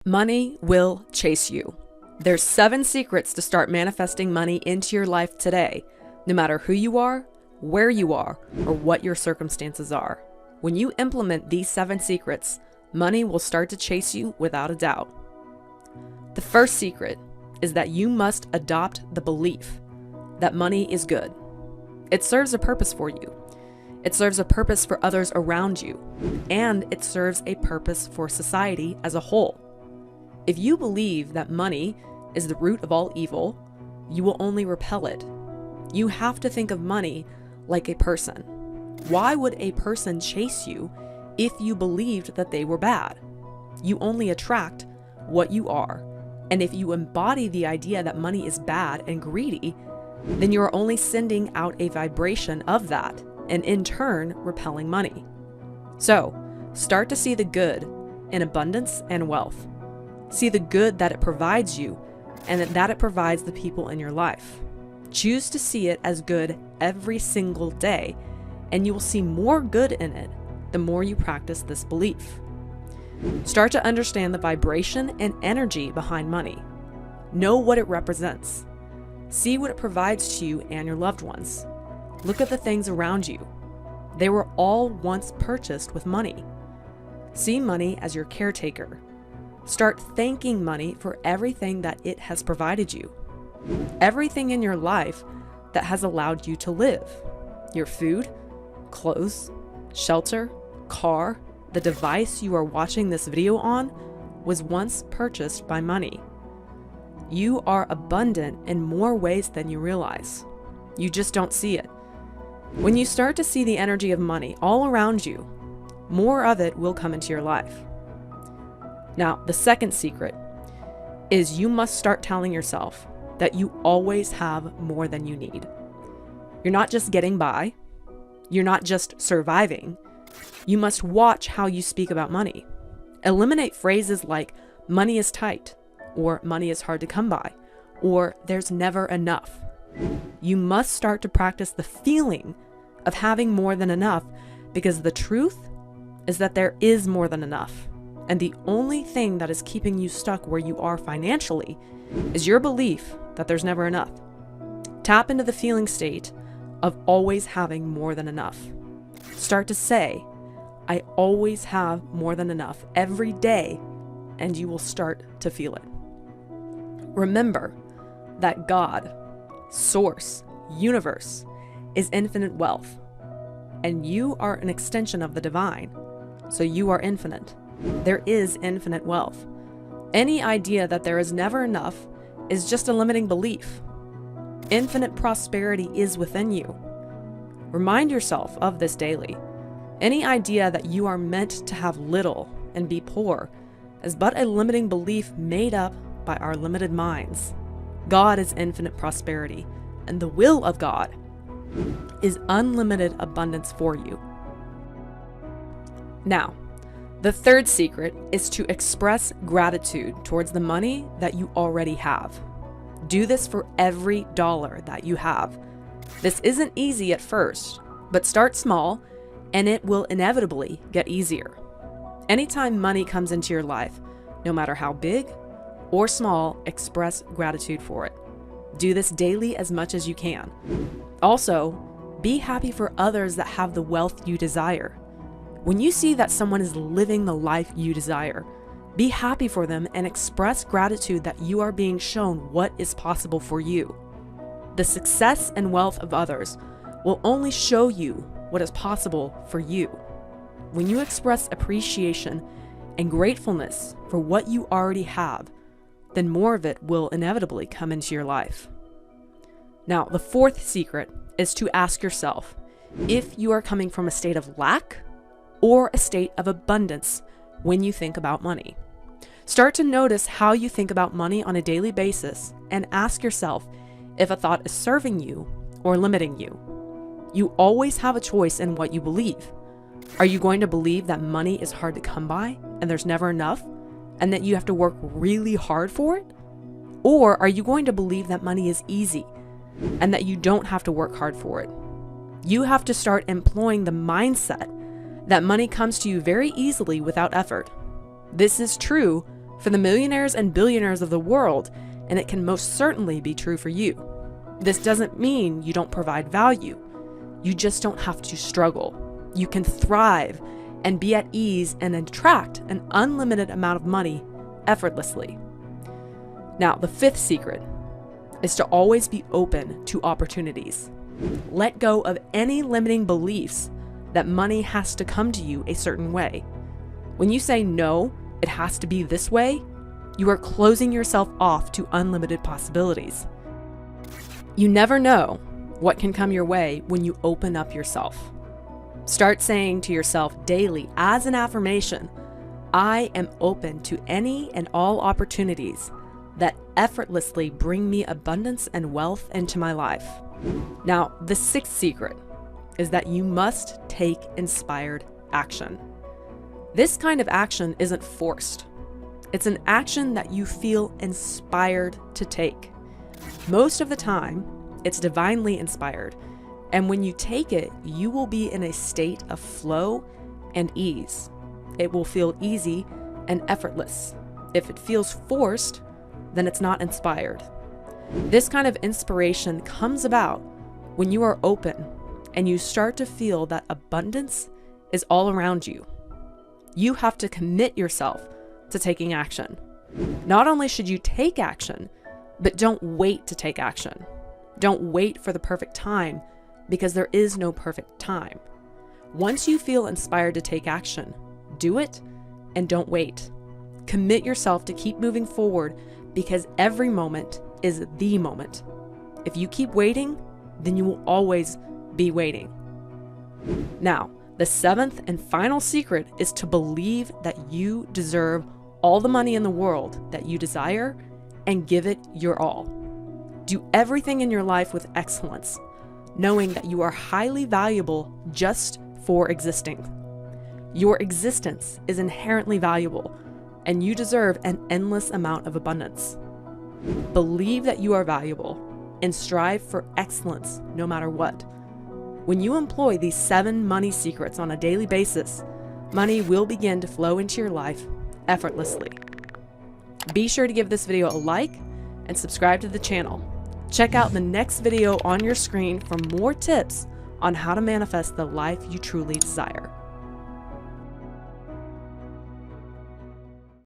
Money will chase you. There's 7 secrets to start manifesting money into your life today, no matter who you are, where you are, or what your circumstances are. When you implement these 7 secrets, money will start to chase you without a doubt. The first secret is that you must adopt the belief that money is good. It serves a purpose for you. It serves a purpose for others around you, and it serves a purpose for society as a whole. If you believe that money is the root of all evil, you will only repel it. You have to think of money like a person. Why would a person chase you if you believed that they were bad? You only attract what you are. And if you embody the idea that money is bad and greedy, then you are only sending out a vibration of that, and in turn, repelling money. So, start to see the good in abundance and wealth. See the good that it provides you and that it provides the people in your life. Choose to see it as good every single day, and you will see more good in it the more you practice this belief. Start to understand the vibration and energy behind money. Know what it represents. See what it provides to you and your loved ones. Look at the things around you. They were all once purchased with money. See money as your caretaker. Start thanking money for everything that it has provided you. Everything in your life that has allowed you to live. Your food, clothes, shelter, car, the device you are watching this video on was once purchased by money. You are abundant in more ways than you realize. You just don't see it. When you start to see the energy of money all around you, more of it will come into your life. Now, the second secret is you must start telling yourself that you always have more than you need. You're not just getting by. You're not just surviving. You must watch how you speak about money. Eliminate phrases like money is tight, or money is hard to come by, or there's never enough. You must start to practice the feeling of having more than enough, because the truth is that there is more than enough. And the only thing that is keeping you stuck where you are financially is your belief that there's never enough. Tap into the feeling state of always having more than enough. Start to say, I always have more than enough every day, and you will start to feel it. Remember that God, Source, Universe, is infinite wealth, and you are an extension of the divine, so you are infinite. There is infinite wealth. Any idea that there is never enough is just a limiting belief. Infinite prosperity is within you. Remind yourself of this daily. Any idea that you are meant to have little and be poor is but a limiting belief made up by our limited minds. God is infinite prosperity, and the will of God is unlimited abundance for you. Now, the third secret is to express gratitude towards the money that you already have. Do this for every dollar that you have. This isn't easy at first, but start small and it will inevitably get easier. Anytime money comes into your life, no matter how big or small, express gratitude for it. Do this daily as much as you can. Also, be happy for others that have the wealth you desire. When you see that someone is living the life you desire, be happy for them and express gratitude that you are being shown what is possible for you. The success and wealth of others will only show you what is possible for you. When you express appreciation and gratefulness for what you already have, then more of it will inevitably come into your life. Now, the fourth secret is to ask yourself if you are coming from a state of lack or a state of abundance when you think about money. Start to notice how you think about money on a daily basis and ask yourself if a thought is serving you or limiting you. You always have a choice in what you believe. Are you going to believe that money is hard to come by and there's never enough and that you have to work really hard for it? Or are you going to believe that money is easy and that you don't have to work hard for it? You have to start employing the mindset that money comes to you very easily without effort. This is true for the millionaires and billionaires of the world, and it can most certainly be true for you. This doesn't mean you don't provide value. You just don't have to struggle. You can thrive and be at ease and attract an unlimited amount of money effortlessly. Now, the fifth secret is to always be open to opportunities. Let go of any limiting beliefs that money has to come to you a certain way. When you say no, it has to be this way, you are closing yourself off to unlimited possibilities. You never know what can come your way when you open up yourself. Start saying to yourself daily as an affirmation, I am open to any and all opportunities that effortlessly bring me abundance and wealth into my life. Now, the sixth secret is that you must take inspired action. This kind of action isn't forced. It's an action that you feel inspired to take. Most of the time, it's divinely inspired, and when you take it, you will be in a state of flow and ease. It will feel easy and effortless. If it feels forced, then it's not inspired. This kind of inspiration comes about when you are open and you start to feel that abundance is all around you. You have to commit yourself to taking action. Not only should you take action, but don't wait to take action. Don't wait for the perfect time, because there is no perfect time. Once you feel inspired to take action, do it and don't wait. Commit yourself to keep moving forward, because every moment is the moment. If you keep waiting, then you will always be waiting. Now, the seventh and final secret is to believe that you deserve all the money in the world that you desire and give it your all. Do everything in your life with excellence, knowing that you are highly valuable just for existing. Your existence is inherently valuable, and you deserve an endless amount of abundance. Believe that you are valuable and strive for excellence no matter what. When you employ these 7 money secrets on a daily basis, money will begin to flow into your life effortlessly. Be sure to give this video a like and subscribe to the channel. Check out the next video on your screen for more tips on how to manifest the life you truly desire.